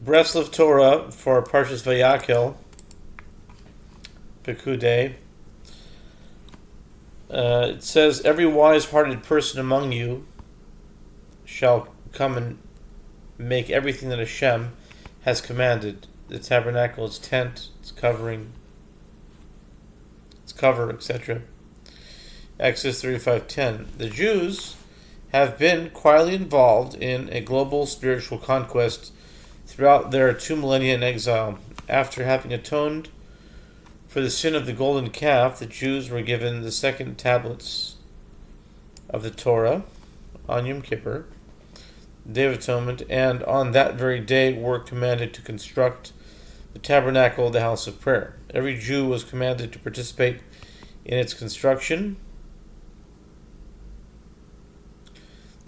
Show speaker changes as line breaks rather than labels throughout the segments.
Breslov Torah for Parshiyos VaYak'hel, Pekuday. It says, every wise-hearted person among you shall come and make everything that Hashem has commanded. The tabernacle, its tent, its covering, its cover, etc. Exodus 35:10. The Jews have been quietly involved in a global spiritual conquest throughout their 2 millennia in exile. After having atoned for the sin of the golden calf, the Jews were given the second tablets of the Torah on Yom Kippur, Day of Atonement, and on that very day were commanded to construct the Tabernacle, the house of prayer. Every Jew was commanded to participate in its construction.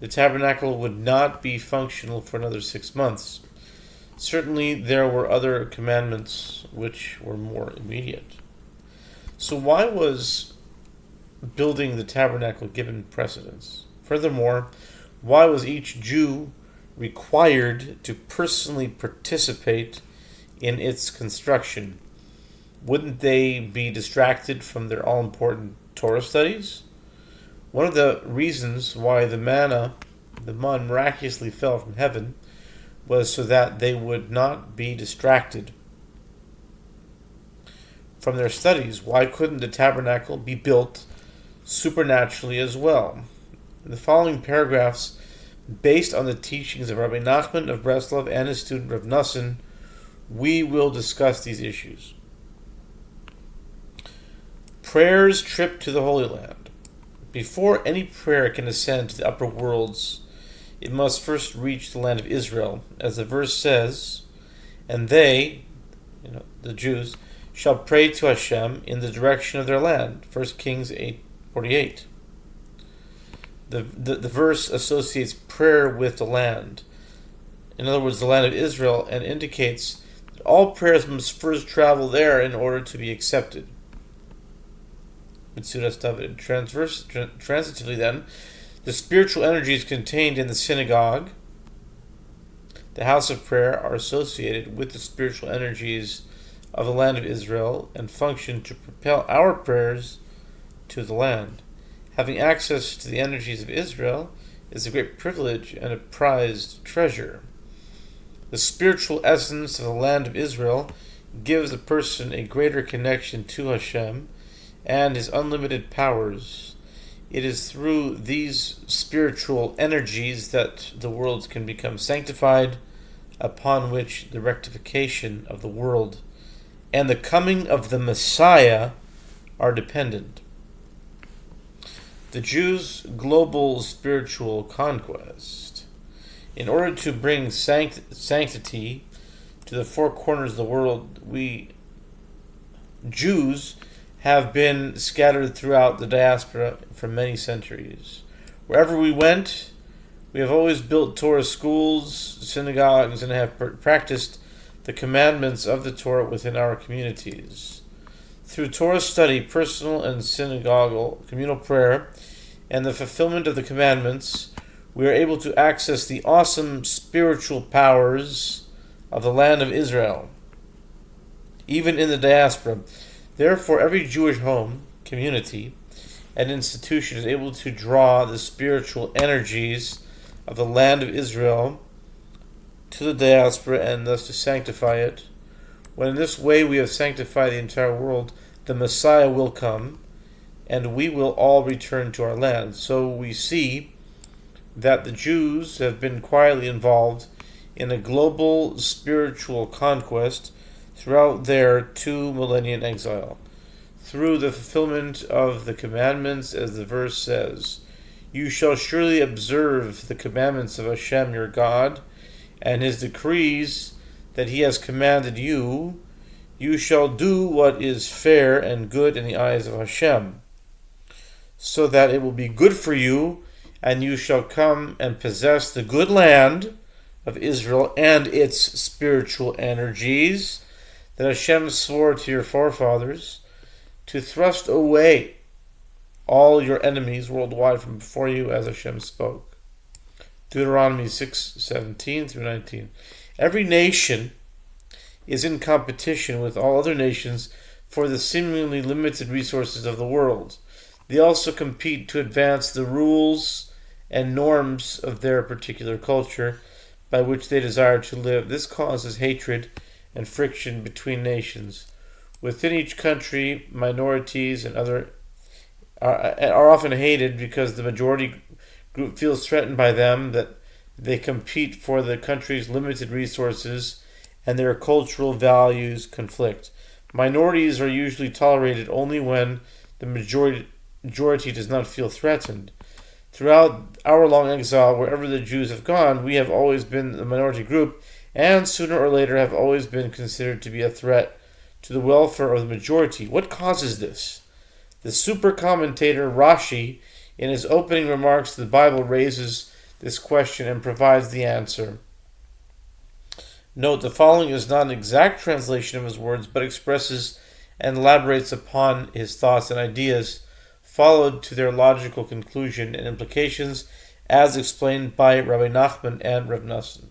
The Tabernacle would not be functional for another 6 months. Certainly there were other commandments which were more immediate. So why was building the tabernacle given precedence? Furthermore, why was each Jew required to personally participate in its construction? Wouldn't they be distracted from their all-important Torah studies? One of the reasons why the man miraculously fell from heaven was so that they would not be distracted from their studies. Why couldn't the tabernacle be built supernaturally as well? In the following paragraphs, based on the teachings of Rabbi Nachman of Breslov and his student Rav Nassan, we will discuss these issues. Prayer's trip to the Holy Land. Before any prayer can ascend to the upper worlds, it must first reach the land of Israel. As the verse says, and they, the Jews, shall pray to Hashem in the direction of their land. 1 Kings 8:48. The verse associates prayer with the land. In other words, the land of Israel, and indicates that all prayers must first travel there in order to be accepted. Transitively then, the spiritual energies contained in the synagogue, the house of prayer, are associated with the spiritual energies of the land of Israel and function to propel our prayers to the land. Having access to the energies of Israel is a great privilege and a prized treasure. The spiritual essence of the land of Israel gives a person a greater connection to Hashem and his unlimited powers. It is through these spiritual energies that the world can become sanctified, upon which the rectification of the world and the coming of the Messiah are dependent. The Jews' global spiritual conquest. In order to bring sanctity to the four corners of the world, we Jews have been scattered throughout the diaspora for many centuries. Wherever we went, we have always built Torah schools, synagogues, and have practiced the commandments of the Torah within our communities. Through Torah study, personal and synagogal communal prayer, and the fulfillment of the commandments, we are able to access the awesome spiritual powers of the land of Israel, even in the diaspora. Therefore, every Jewish home, community, and institution is able to draw the spiritual energies of the land of Israel to the diaspora and thus to sanctify it. When in this way we have sanctified the entire world, the Messiah will come, and we will all return to our land. So we see that the Jews have been quietly involved in a global spiritual conquest throughout their 2 millennia in exile, through the fulfillment of the commandments, as the verse says, you shall surely observe the commandments of Hashem your God, and his decrees that he has commanded you. You shall do what is fair and good in the eyes of Hashem, so that it will be good for you, and you shall come and possess the good land of Israel and its spiritual energies that Hashem swore to your forefathers, to thrust away all your enemies worldwide from before you, as Hashem spoke. Deuteronomy 6:17 through 19. Every nation is in competition with all other nations for the seemingly limited resources of the world. They also compete to advance the rules and norms of their particular culture by which they desire to live. This causes hatred and friction between nations. Within each country, minorities and other are often hated because the majority group feels threatened by them, that they compete for the country's limited resources and their cultural values conflict. Minorities are usually tolerated only when the majority does not feel threatened. Throughout our long exile, wherever the Jews have gone, we have always been the minority group, and sooner or later have always been considered to be a threat to the welfare of the majority. What causes this? The super commentator Rashi, in his opening remarks to the Bible, raises this question and provides the answer. Note, the following is not an exact translation of his words, but expresses and elaborates upon his thoughts and ideas, followed to their logical conclusion and implications, as explained by Rabbi Nachman and Rav Nassim.